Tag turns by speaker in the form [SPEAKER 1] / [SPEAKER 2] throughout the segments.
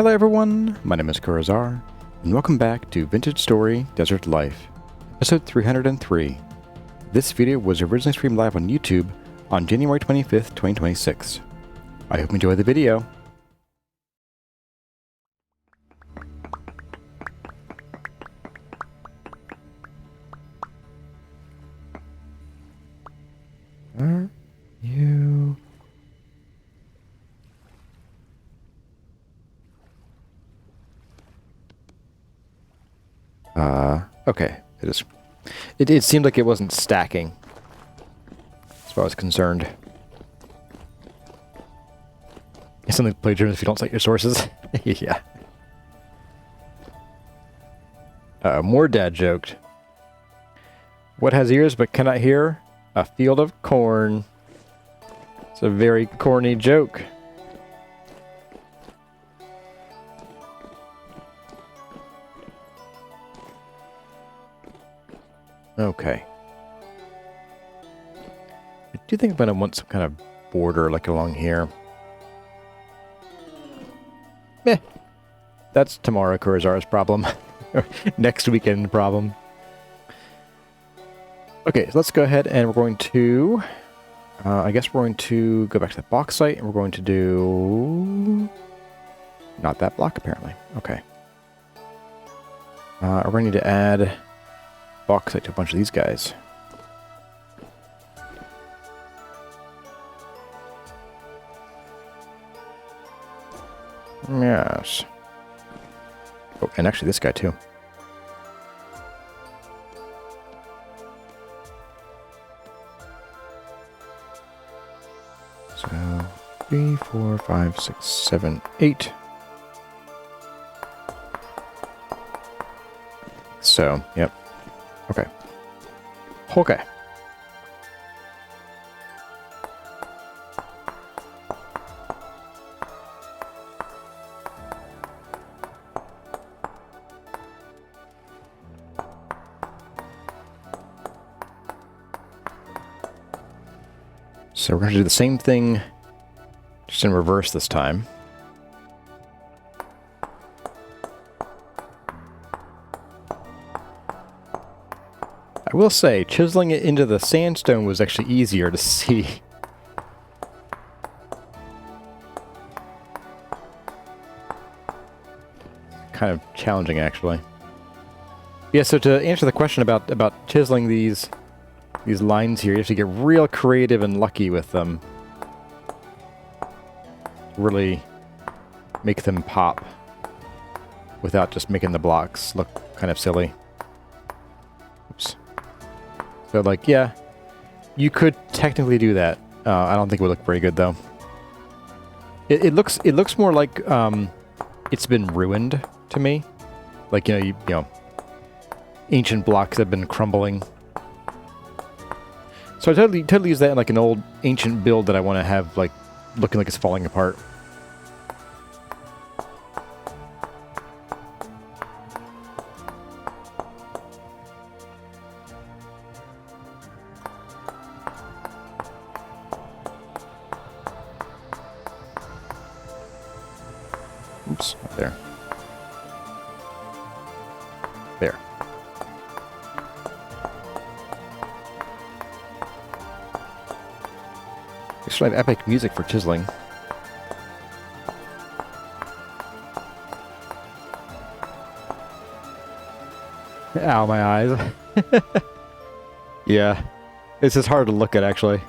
[SPEAKER 1] Hello everyone, my name is Kurazar, and welcome back to Vintage Story Desert Life, episode 303. This video was originally streamed live on YouTube on January 25th, 2026. I hope you enjoy the video. Are you... okay. It seemed like it wasn't stacking, as far as I was concerned. It's something to play Jonas if you don't cite your sources. Yeah. More dad joked. What has ears but cannot hear? A field of corn. It's a very corny joke. Okay. I do think I'm going to want some kind of border like along here. Meh. That's tomorrow Kurazar's problem. Next weekend problem. Okay, so let's go ahead and we're going to... I guess we're going to go back to the box site and we're going to do... Not that block, apparently. Okay. We're going to need to add... bauxite to a bunch of these guys. Yes. Oh, and actually this guy too. So 3, 4, 5, 6, 7, 8. So, yep. Okay. Okay. So we're going to do the same thing, just in reverse this time. I will say, chiseling it into the sandstone was actually easier to see. Kind of challenging, actually. Yeah, so to answer the question about chiseling these lines here, you have to get real creative and lucky with them. Really make them pop without just making the blocks look kind of silly. Oops. So, like, yeah, you could technically do that. I don't think it would look very good, though. It looks more like it's been ruined to me. Like, you know, ancient blocks have been crumbling. So I totally use that in like an old ancient build that I want to have like looking like it's falling apart. Oops, not there. There. We should have epic music for chiseling. Ow, my eyes. Yeah. This is hard to look at, actually.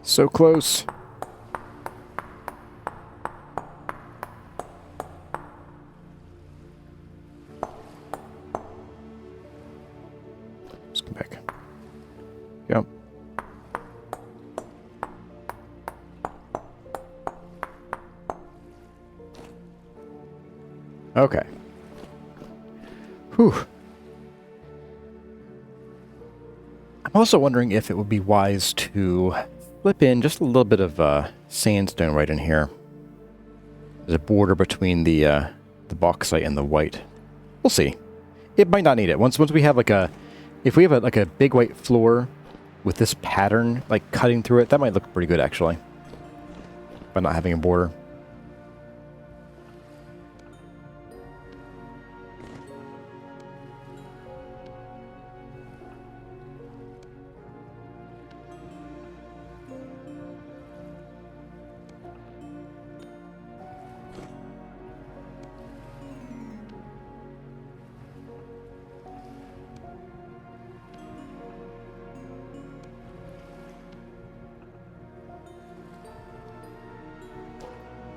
[SPEAKER 1] So close. Let's come back. Go. Okay. Whew. I'm also wondering if it would be wise to flip in just a little bit of sandstone right in here. There's a border between the bauxite and the white. We'll see. It might not need it. Once we have like if we have like a big white floor with this pattern like cutting through it, that might look pretty good actually. By not having a border.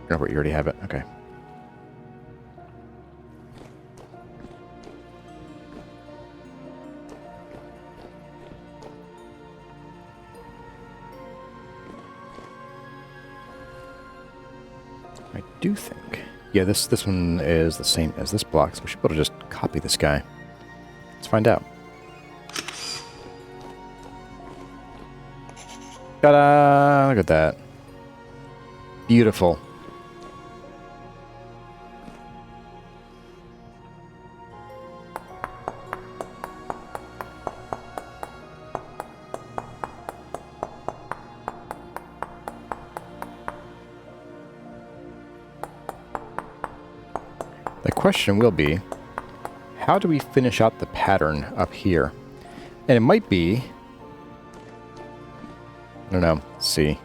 [SPEAKER 1] Remember, you already have it. Okay. I do think. Yeah, this one is the same as this block, so we should be able to just copy this guy. Let's find out. Ta-da! Look at that. Beautiful. The question will be, how do we finish out the pattern up here? And it might be, I don't know, let's see.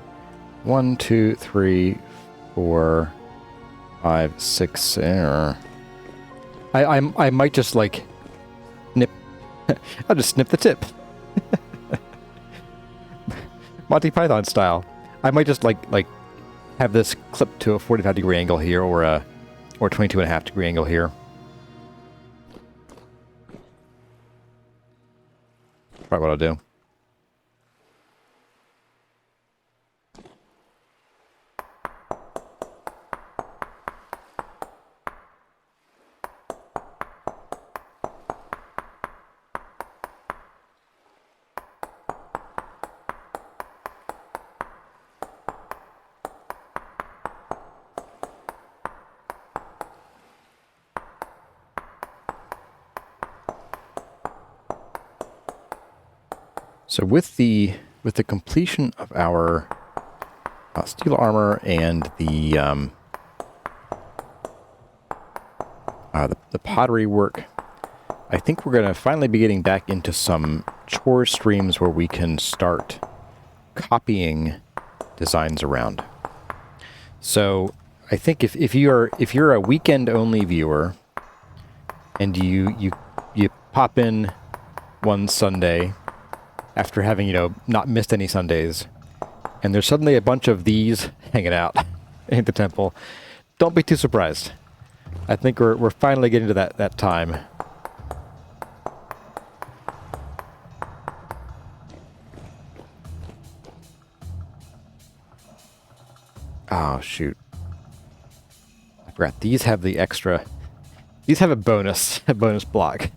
[SPEAKER 1] 1, 2, 3, 4, 5, 6. I might just like nip. I'll just snip the tip. Monty Python style. I might just like have this clipped to a 45-degree angle here, or a 22.5-degree angle here. Probably what I'll do. So with the completion of our steel armor and the pottery work, I think we're going to finally be getting back into some chore streams where we can start copying designs around. So I think if you're a weekend only viewer and you pop in one Sunday after having, not missed any Sundays, and there's suddenly a bunch of these hanging out in the temple, don't be too surprised. I think we're finally getting to that time. Oh, shoot. I forgot. These have the extra... These have a bonus block.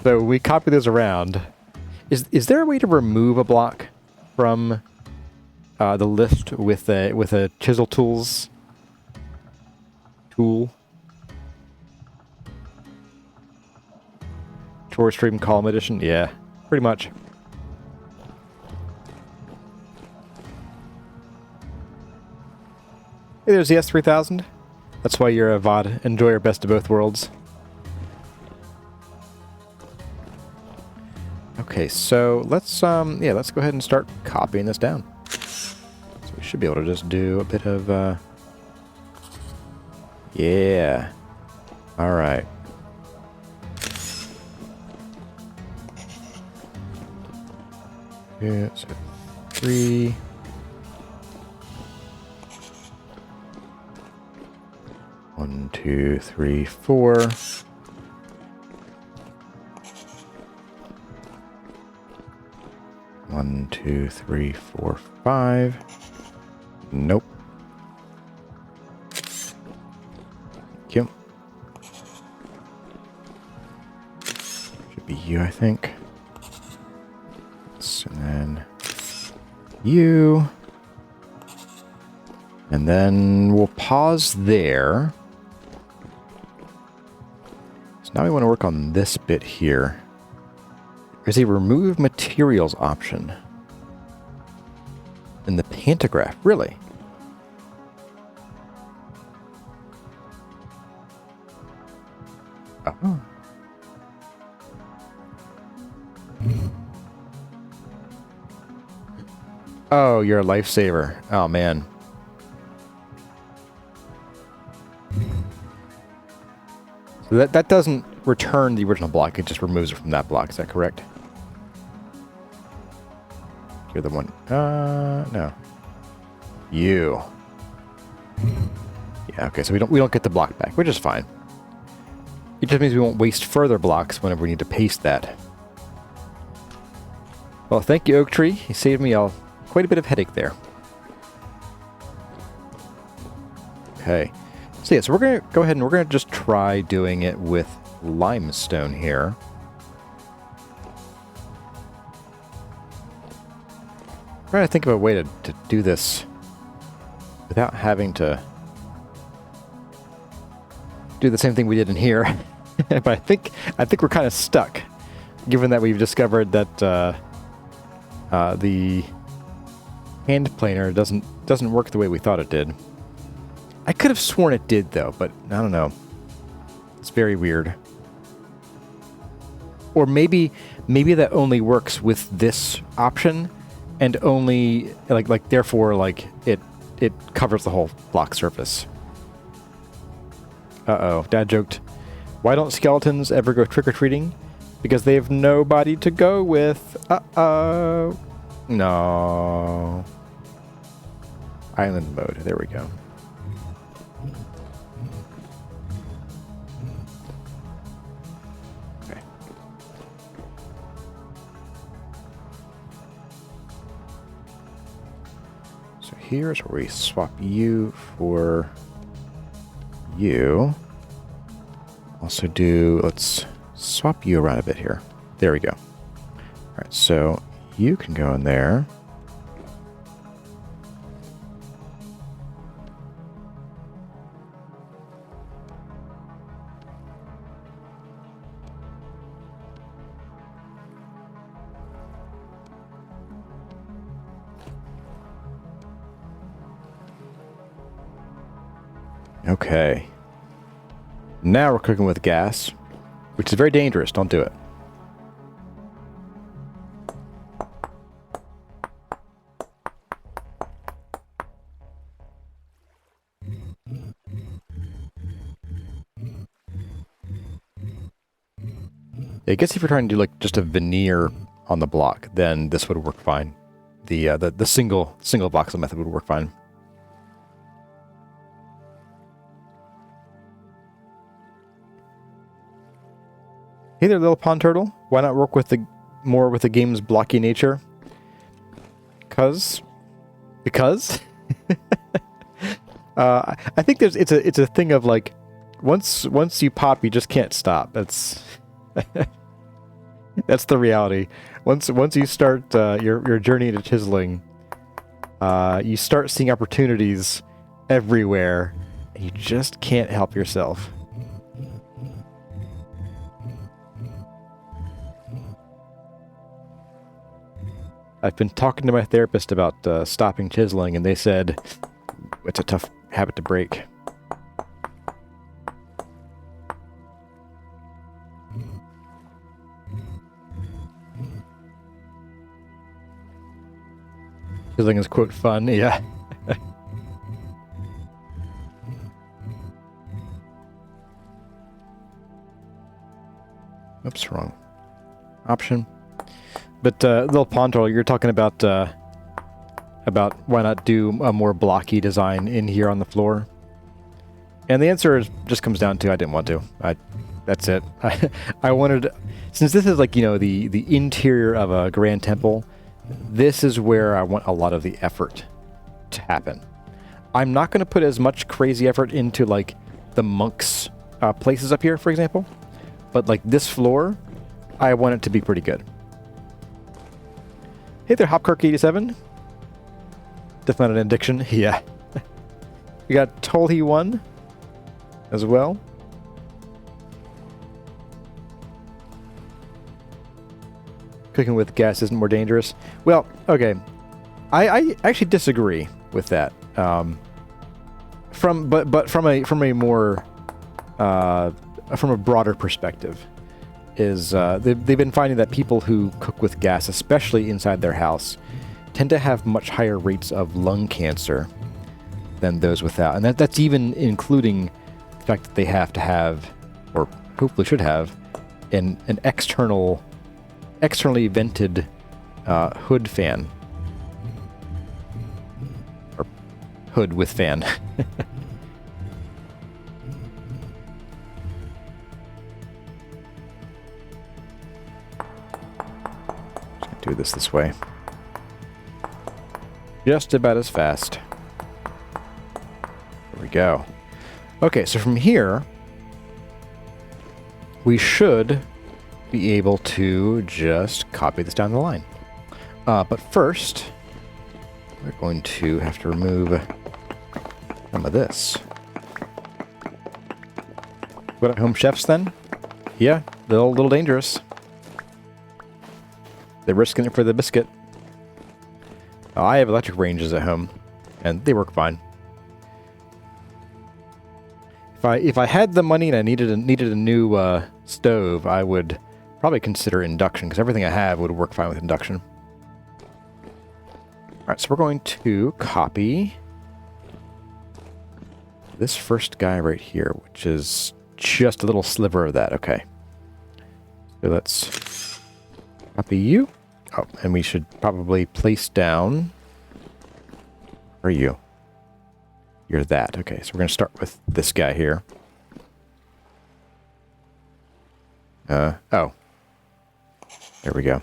[SPEAKER 1] So we copy those around. Is there a way to remove a block from the list with a ChiselTools tool? Chore Stream Column Edition? Yeah, pretty much. Hey, there's the S3000. That's why you're a VOD enjoyer, best of both worlds. Okay, so let's go ahead and start copying this down. So we should be able to just do a bit of yeah. All right. Yeah, so 3. One, 2, 3, 4. One, 2, 3, 4, 5. Nope. Thank you. be you, I think. And then you. And then we'll pause there. So now we want to work on this bit here. There's a remove materials option in the pantograph. Really? Oh. Oh, you're a lifesaver. Oh, man. So that doesn't return the original block. It just removes it from that block. Is that correct? You're the one. No. You. Yeah, okay, so we don't get the block back, which is fine. It just means we won't waste further blocks whenever we need to paste that. Well, thank you, Oak Tree. You saved me quite a bit of headache there. Okay. So yeah, so we're going to go ahead and we're going to just try doing it with limestone here. I'm trying to think of a way to do this without having to do the same thing we did in here. But I think we're kind of stuck, given that we've discovered that the hand planer doesn't work the way we thought it did. I could have sworn it did, though, but I don't know. It's very weird. Or maybe that only works with this option, and only like therefore like it covers the whole block surface. Uh-oh, Dad joked. Why don't skeletons ever go trick-or-treating? Because they have nobody to go with. Uh-oh. No. Island mode. There we go. Okay. So here's where we swap you for you. Also let's swap you around a bit here. There we go. All right, so you can go in there. Okay. Now we're cooking with gas, which is very dangerous. Don't do it. I guess if you're trying to do like just a veneer on the block, then this would work fine. The single voxel method would work fine. Hey there, little pond turtle. Why not work with more with the game's blocky nature? Because I think it's a thing of like once you pop, you just can't stop. That's that's the reality. Once you start your journey into chiseling, you start seeing opportunities everywhere, and you just can't help yourself. I've been talking to my therapist about stopping chiseling, and they said it's a tough habit to break. Chiseling is, quote, fun, yeah. Oops, wrong option. But little pond turtle, you're talking about why not do a more blocky design in here on the floor? And the answer just comes down to I didn't want to. That's it. I wanted, since this is like, you know, the interior of a grand temple, this is where I want a lot of the effort to happen. I'm not going to put as much crazy effort into like the monks' places up here, for example. But like this floor, I want it to be pretty good. Hey there, Hopkirk87. Definitely not an addiction. Yeah. We got Tolhi1 as well. Cooking with gas isn't more dangerous. Well, okay. I actually disagree with that. From a more from a broader perspective, is they've been finding that people who cook with gas, especially inside their house, tend to have much higher rates of lung cancer than those without, and that's even including the fact that they have to have, or hopefully should have, an externally vented hood fan. Or hood with fan. Just gonna do this way. Just about as fast. There we go. Okay, so from here, we should be able to just copy this down the line. But first, we're going to have to remove some of this. What, home chefs then? Yeah, a little dangerous. They're risking it for the biscuit. I have electric ranges at home, and they work fine. If I had the money and I needed a new stove, I would probably consider induction, because everything I have would work fine with induction. Alright, so we're going to copy this first guy right here, which is just a little sliver of that. Okay. So let's copy you. Oh, and we should probably place down... Where are you? You're that. Okay, so we're going to start with this guy here. Oh. There we go.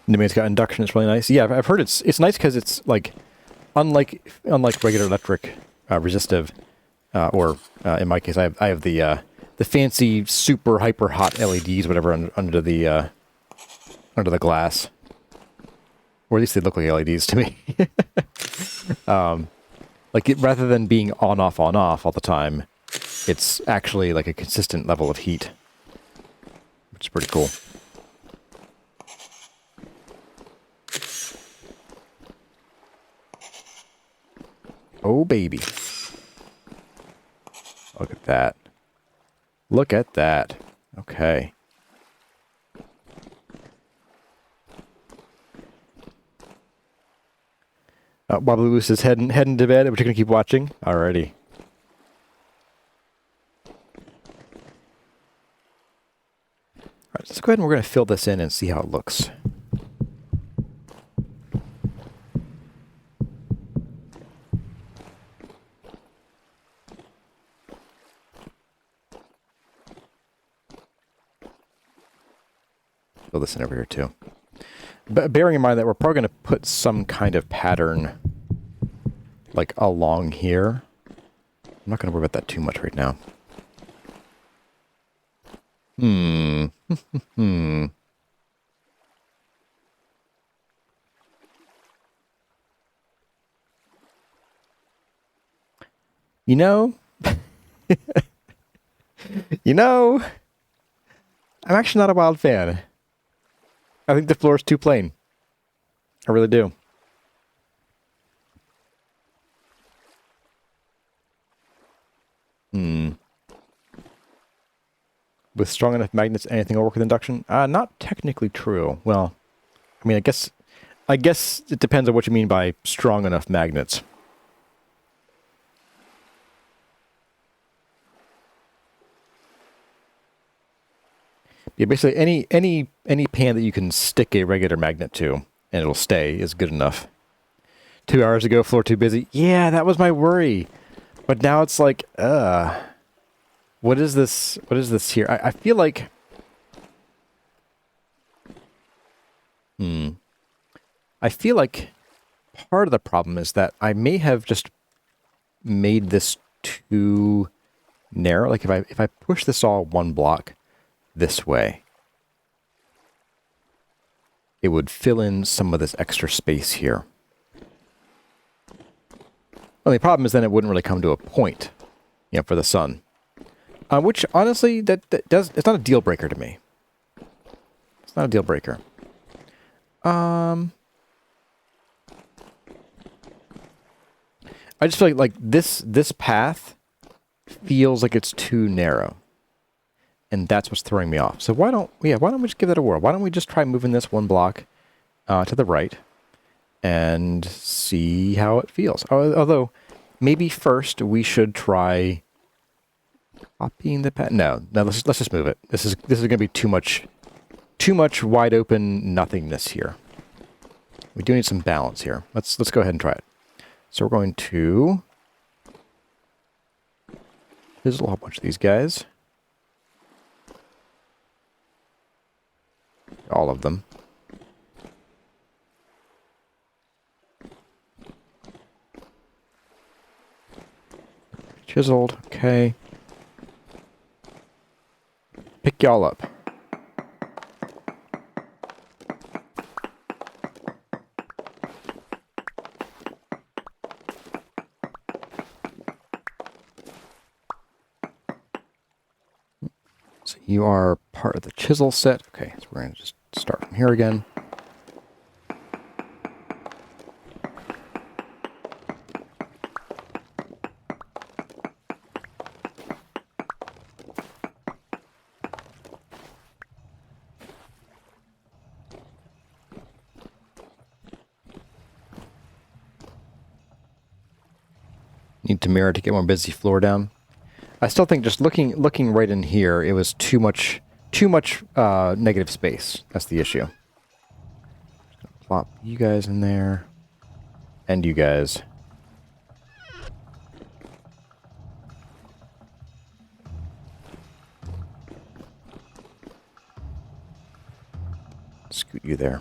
[SPEAKER 1] And it's got induction. It's really nice. Yeah, I've heard it's nice because it's like unlike regular electric resistive, or in my case, I have the fancy super hyper hot LEDs, whatever, under the glass, or at least they look like LEDs to me. Rather than being on off all the time, it's actually like a consistent level of heat, which is pretty cool. Oh, baby. Look at that. Look at that. Okay. Wobbly Loose is heading to bed, but you're going to keep watching? Alrighty. Alright, let's go ahead and we're going to fill this in and see how it looks. Fill this in over here too. But bearing in mind that we're probably going to put some kind of pattern like along here. I'm not going to worry about that too much right now. You know, I'm actually not a wild fan. I think the floor is too plain. I really do. With strong enough magnets, anything will work with induction? Not technically true. Well, I mean, I guess it depends on what you mean by strong enough magnets. Yeah, basically any pan that you can stick a regular magnet to and it'll stay is good enough. 2 hours ago, floor too busy. Yeah, that was my worry. But now it's like, what is this? What is this here? I feel like, I feel like part of the problem is that I may have just made this too narrow. Like if I push this all one block this way, it would fill in some of this extra space here. Well, the problem is then it wouldn't really come to a point, you know, for the sun. Which, honestly, it's not a deal breaker to me. It's not a deal breaker. I just feel like this path feels like it's too narrow. And that's what's throwing me off. So why don't we just give that a whirl? Why don't we just try moving this one block to the right and see how it feels? Although, maybe first we should try copying the path. No, let's just move it. This is going to be too much wide open nothingness here. We do need some balance here. Let's go ahead and try it. So we're going to chisel a whole bunch of these guys. All of them. Chiseled, okay. Pick y'all up. So you are part of the chisel set. Okay, so we're going to just start from here again. Need to mirror to get more busy floor down. I still think just looking right in here, it was too much negative space. That's the issue. Just gonna plop you guys in there, and you guys. Scoot you there.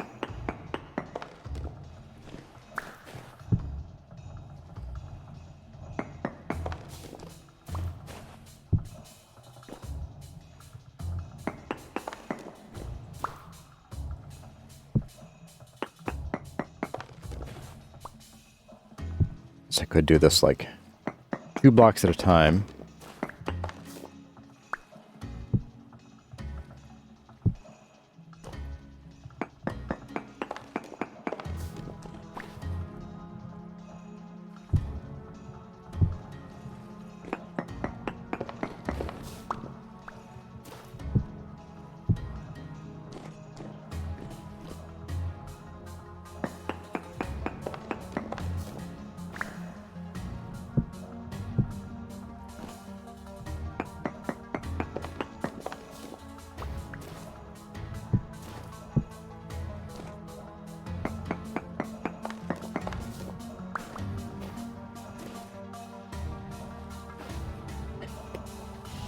[SPEAKER 1] So I could do this like 2 blocks at a time.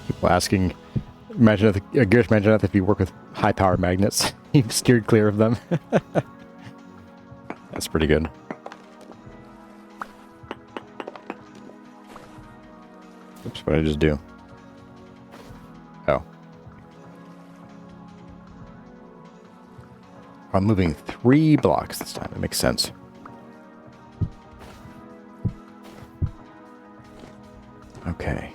[SPEAKER 1] People asking, imagine if you work with high power magnets, you've steered clear of them. That's pretty good. Oops, what did I just do? Oh. I'm moving 3 blocks this time. That makes sense. Okay.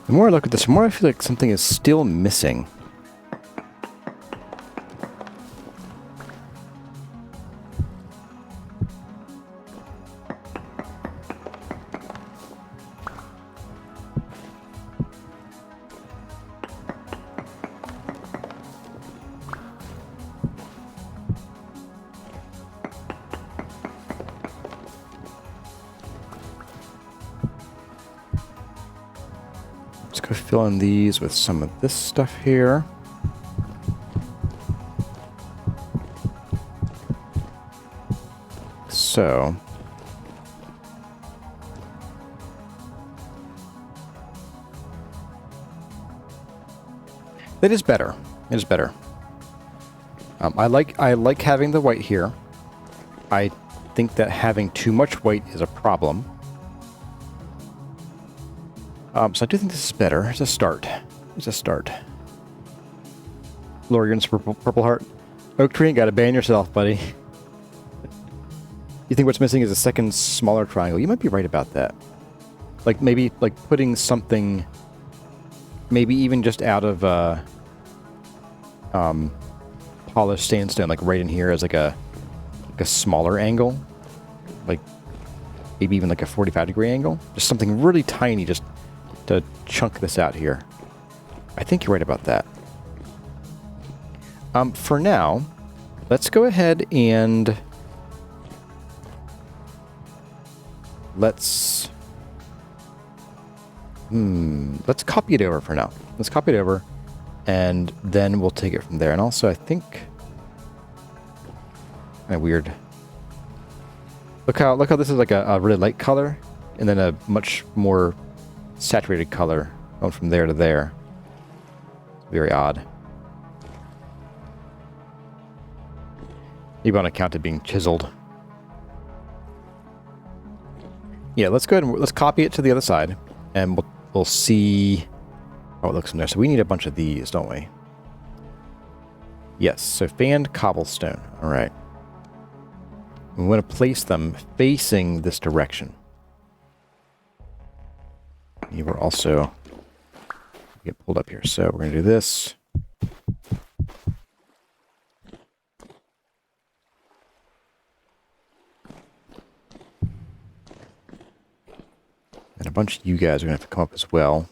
[SPEAKER 1] The more I look at this, the more I feel like something is still missing. go fill in these with some of this stuff here. So, it is better. It is better. I like having the white here. I think that having too much white is a problem. So I do think this is better. It's a start. It's a start. Lorian's purple heart. Oak tree, gotta ban yourself, buddy. You think what's missing is a second smaller triangle? You might be right about that. Like maybe like putting something, maybe even just out of polished sandstone, like right in here as like a smaller angle, like maybe even like a 45-degree angle. Just something really tiny, just to chunk this out here. I think you're right about that. For now, let's go ahead and let's copy it over for now. Let's copy it over, and then we'll take it from there. And also, I think kind of weird. Look how this is like a really light color, and then a much more saturated color going from there to there. It's very odd. Maybe on account of being chiseled. Yeah, let's go ahead and let's copy it to the other side, and we'll see how it looks from there. So we need a bunch of these, don't we? Yes. So fanned cobblestone. All right. We want to place them facing this direction. You were also get pulled up here. So we're going to do this. And a bunch of you guys are going to have to come up as well.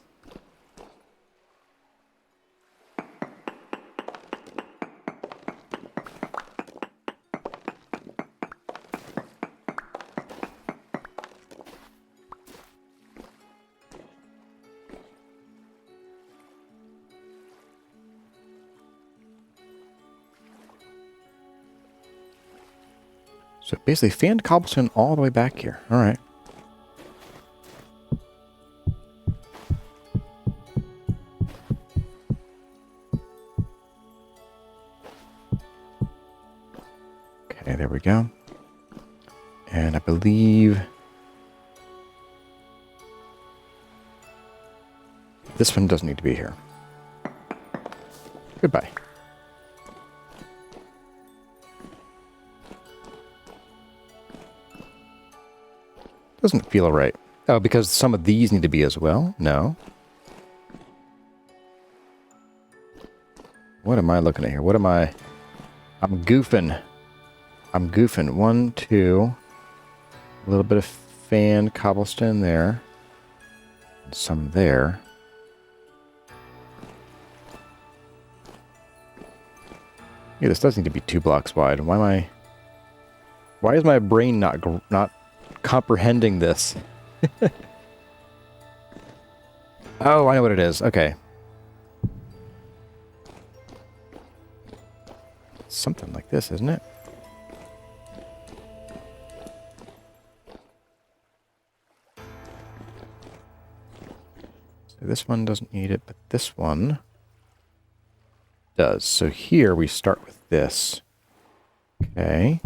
[SPEAKER 1] So basically fanned cobblestone all the way back here. All right. Okay, there we go. And I believe this one doesn't need to be here. Goodbye. Doesn't feel right. Oh, because some of these need to be as well? No. What am I looking at here? What am I? I'm goofing. I'm goofing. 1, 2. A little bit of fanned cobblestone there. And some there. Yeah, this does need to be 2 blocks wide. Why is my brain not comprehending this? Oh, I know what it is. Okay. Something like this, isn't it? So this one doesn't need it, but this one does. So here we start with this. Okay.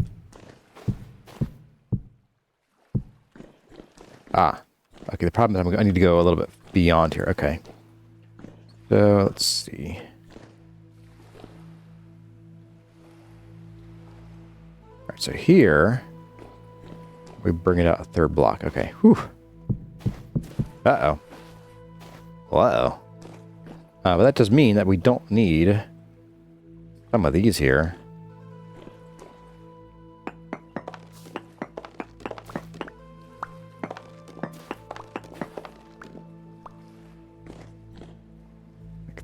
[SPEAKER 1] Ah, okay, the problem is I need to go a little bit beyond here. Okay. So, let's see. Alright, so here, we bring it out a 3rd block. Okay, whew. Uh-oh. Uh-oh. But that does mean that we don't need some of these here.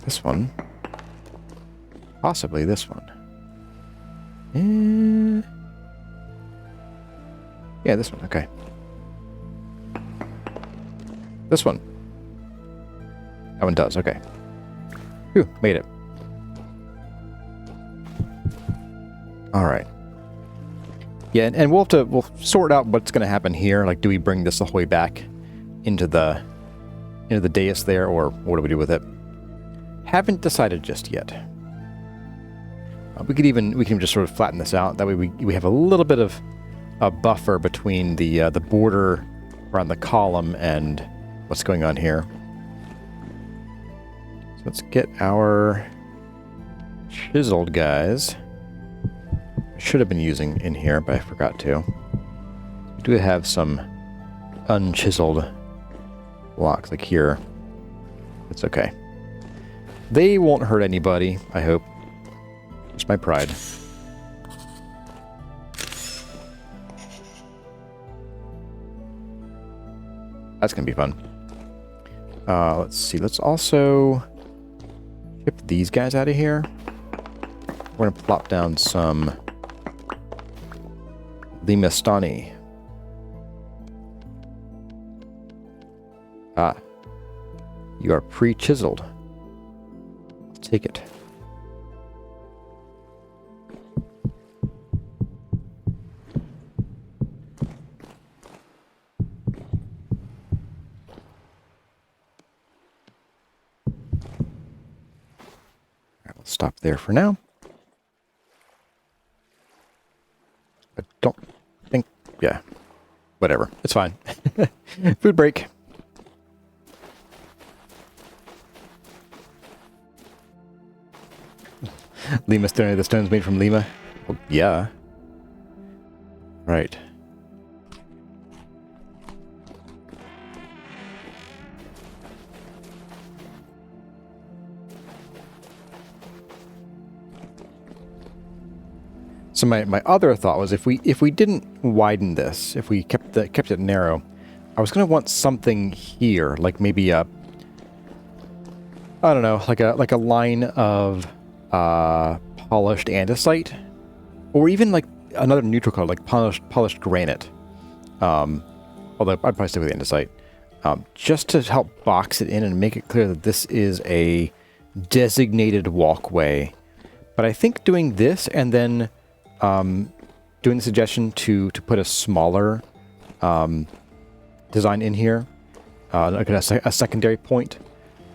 [SPEAKER 1] This one. Possibly this one. Yeah, this one. Okay. This one. That one does, okay. Phew, made it. Alright. Yeah, and we'll sort out what's going to happen here. Like, do we bring this the whole way back into the dais there, or what do we do with it? Haven't decided just yet. We can just sort of flatten this out. That way we have a little bit of a buffer between the border around the column and what's going on here. So let's get our chiseled guys. I should have been using in here, but I forgot to. We do have some unchiseled blocks, like here. It's okay. They won't hurt anybody, I hope. Just my pride. That's gonna be fun. Let's see. Let's also ship these guys out of here. We're gonna plop down some Limestani. Ah. You are pre-chiseled. I'll take it. Stop there for now. I don't think... Yeah. Whatever. It's fine. Food break. Lima stone. The stone's made from Lima? Oh, yeah. Right. So my other thought was if we didn't widen this, if we kept it narrow, I was gonna want something here, like maybe a, I don't know, like a line of polished andesite, or even like another neutral color, like polished granite. Although I'd probably stick with andesite, just to help box it in and make it clear that this is a designated walkway. But I think doing this and then doing the suggestion to put a smaller design in here, like a secondary point,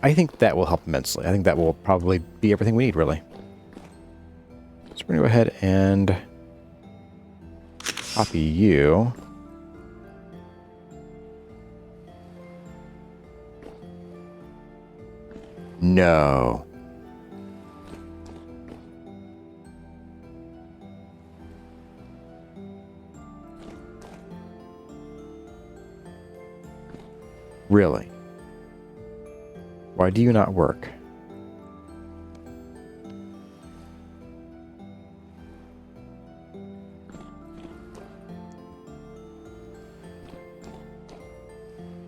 [SPEAKER 1] I think that will help immensely. I think that will probably be everything we need, really. So we're going to go ahead and copy you. No. Really? Why do you not work?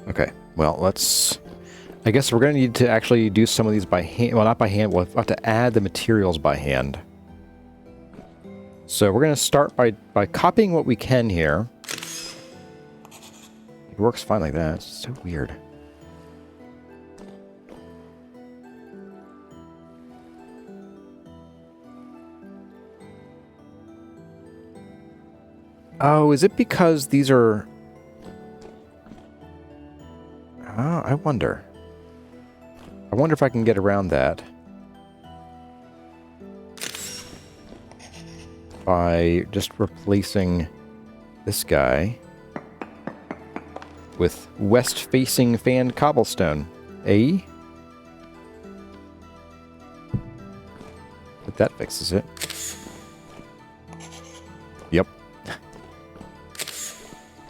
[SPEAKER 1] Okay, well, let's... I guess we're going to need to actually do some of these by hand. Well, not by hand. We'll have to add the materials by hand. So we're going to start by copying what we can here. It works fine like that. It's so weird. Oh, is it because these are... Oh, I wonder. I wonder if I can get around that by just replacing this guy with west-facing fanned cobblestone. Eh? But that fixes it. Yep.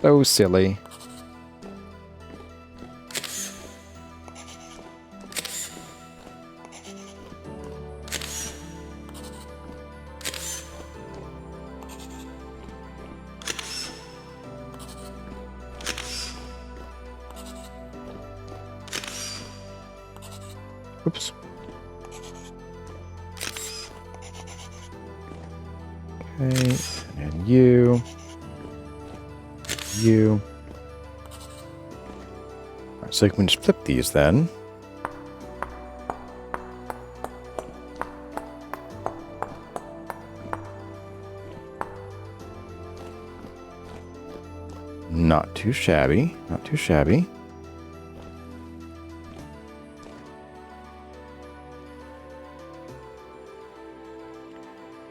[SPEAKER 1] So silly. Oops. Okay, and you. Alright, so you can just flip these then. Not too shabby. Not too shabby.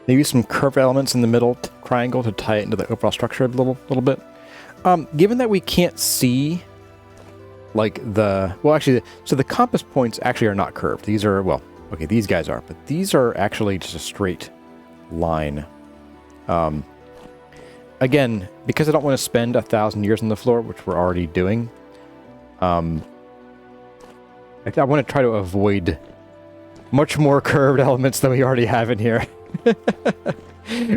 [SPEAKER 1] Maybe some curved elements in the middle triangle to tie it into the overall structure a little bit. Given that we can't see, like well, actually, so the compass points actually are not curved. These are, well, okay, these guys are, but these are actually just a straight line. Again, because I don't want to spend 1,000 years on the floor, which we're already doing, I want to try to avoid much more curved elements than we already have in here.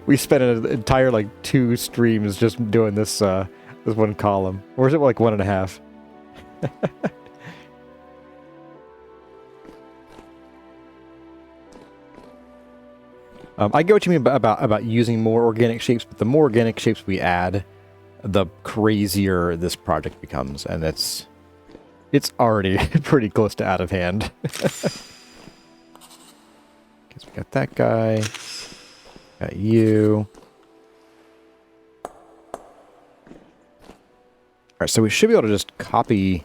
[SPEAKER 1] We spent an entire, like, 2 streams just doing this, this one column. Or is it, like, 1.5? I get what you mean about using more organic shapes, but the more organic shapes we add, the crazier this project becomes, and it's already pretty close to out of hand. Guess we got that guy, got you. All right, so we should be able to just copy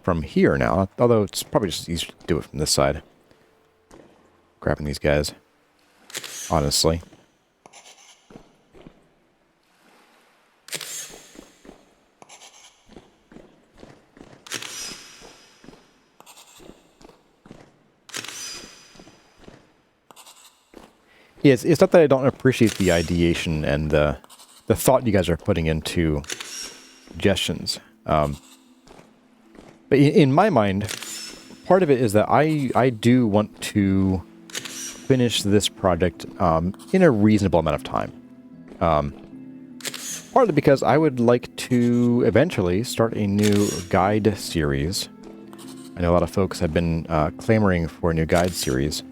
[SPEAKER 1] from here now, although it's probably just easier to do it from this side. Grabbing these guys. Honestly. Yeah, it's not that I don't appreciate the ideation and the thought you guys are putting into suggestions. But in my mind, part of it is that I do want to finish this project in a reasonable amount of time. Partly because I would like to eventually start a new guide series. I know a lot of folks have been clamoring for a new guide series,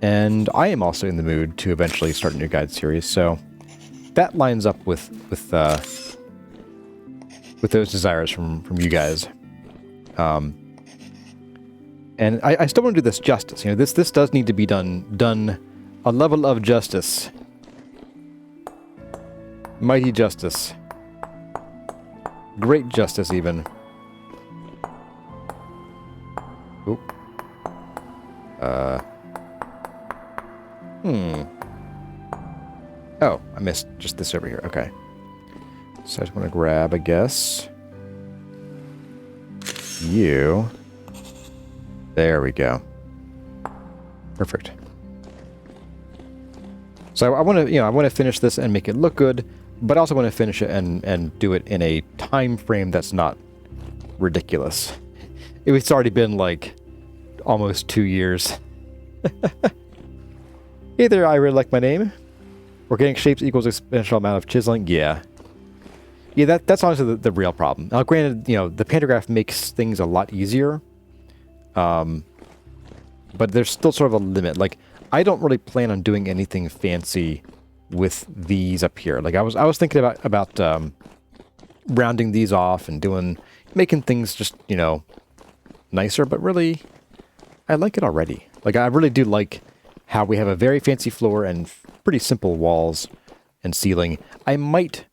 [SPEAKER 1] and I am also in the mood to eventually start a new guide series, so that lines up with those desires from you guys. And I still want to do this justice. You know, this does need to be done a level of justice. Mighty justice. Great justice, even. Oop. Oh, I missed just this over here. Okay. So I just want to grab, I guess, you. There we go. Perfect. So I want to, I want to finish this and make it look good, but I also want to finish it and do it in a time frame that's not ridiculous. It's already been like almost 2 years. Hey there, I really like my name. Organic shapes equals exponential amount of chiseling. Yeah. Yeah, that's honestly the real problem. Now, granted, the pantograph makes things a lot easier. But there's still sort of a limit. Like, I don't really plan on doing anything fancy with these up here. Like, I was thinking about rounding these off and making things just, nicer, but really, I like it already. Like, I really do like how we have a very fancy floor and pretty simple walls and ceiling. I might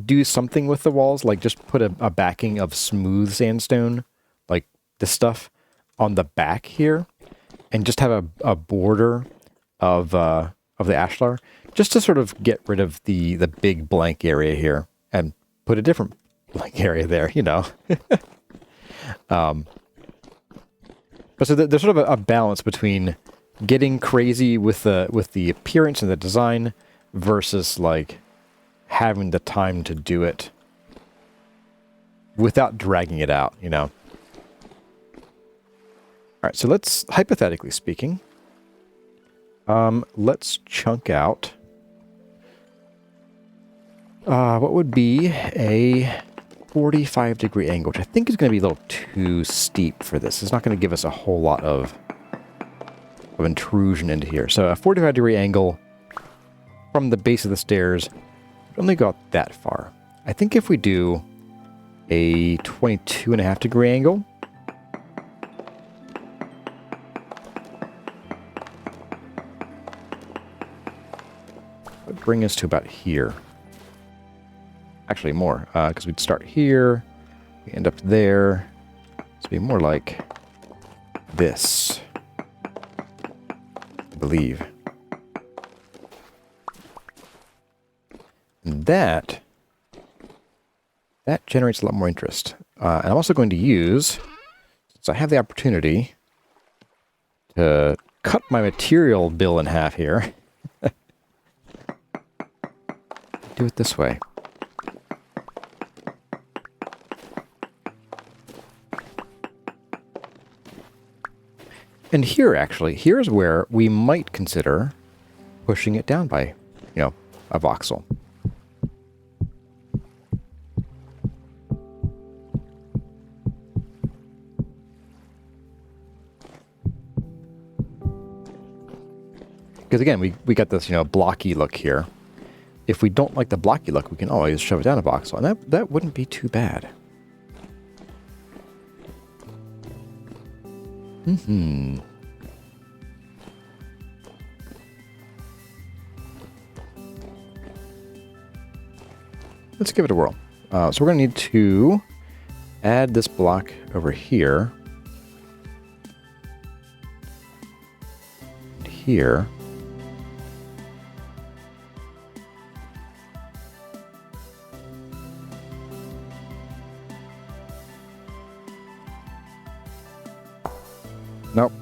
[SPEAKER 1] do something with the walls, like just put a backing of smooth sandstone, like this stuff, on the back here, and just have a border of the ashlar, just to sort of get rid of the big blank area here and put a different blank area there, But so there's sort of a balance between getting crazy with the appearance and the design versus like having the time to do it without dragging it out, All right, so let's, hypothetically speaking, let's chunk out what would be a 45-degree angle, which I think is going to be a little too steep for this. It's not going to give us a whole lot of intrusion into here. So a 45-degree angle from the base of the stairs only got that far. I think if we do a 22.5-degree angle, bring us to about here. Actually, more, because we'd start here, we end up there. It's be more like this, I believe. And that generates a lot more interest. And I'm also going to use, since I have the opportunity to cut my material bill in half here, do it this way. And here, actually, here's where we might consider pushing it down by, a voxel. Because again, we got this, blocky look here. If we don't like the blocky look, we can always shove it down a voxel, and that wouldn't be too bad. Let's give it a whirl. So we're going to need to add this block over here. And here. Nope.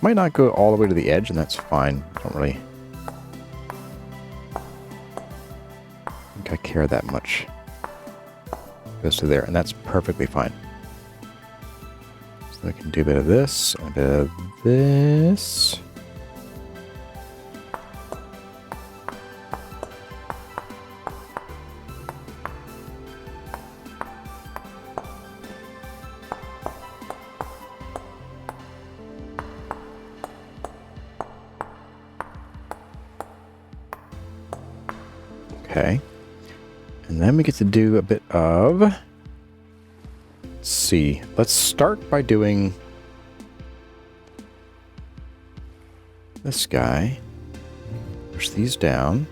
[SPEAKER 1] Might not go all the way to the edge, and that's fine. I don't really think I care that much. Goes to there, and that's perfectly fine. So I can do a bit of this, and a bit of this. Okay. And then we get to do a bit of... Let's see. Let's start by doing this guy. Push these down.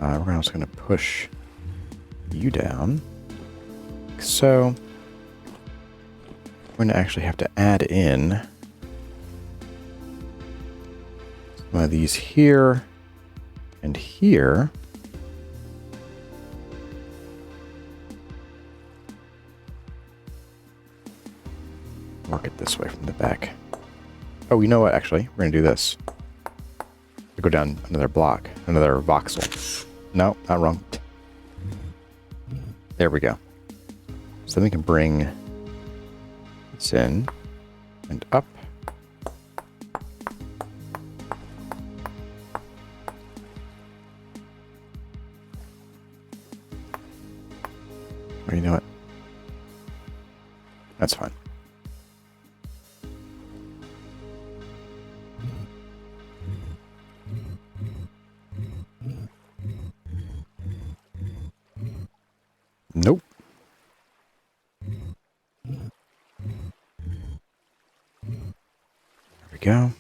[SPEAKER 1] We're also going to push you down. Like so. We're going to actually have to add in some of these here and here. Work it this way from the back. Oh, you know what? Actually, we're going to do this. We go down another block, another voxel. No, not wrong. There we go. So then we can bring this in and up. Or you know what? That's fine. Nope. There we go.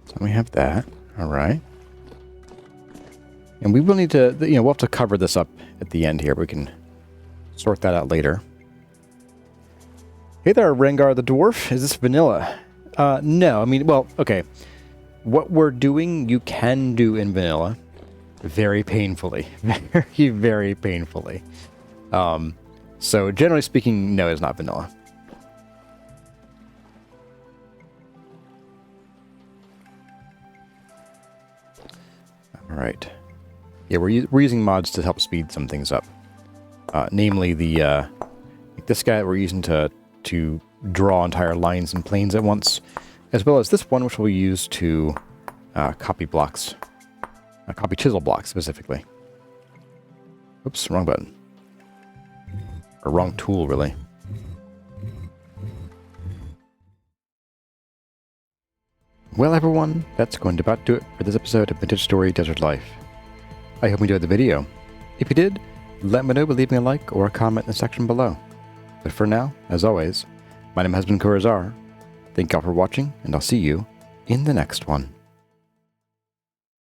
[SPEAKER 1] So we have that. All right. And we will need to, we'll have to cover this up at the end here. We can sort that out later. Hey there, Rengar the Dwarf. Is this vanilla? No, I mean, well, okay. What we're doing, you can do in vanilla. Very painfully. Very, very painfully. So generally speaking, no, it's not vanilla. All right. Yeah, we're using mods to help speed some things up. Namely, like this guy that we're using to draw entire lines and planes at once, as well as this one, which we'll use to copy blocks. Copy chisel blocks, specifically. Oops, wrong button. Or wrong tool, really. Well, everyone, that's going to about do it for this episode of Vintage Story Desert Life. I hope you enjoyed the video. If you did, let me know by leaving a like or a comment in the section below. But for now, as always, my name has been Kurazar. Thank y'all for watching, and I'll see you in the next one.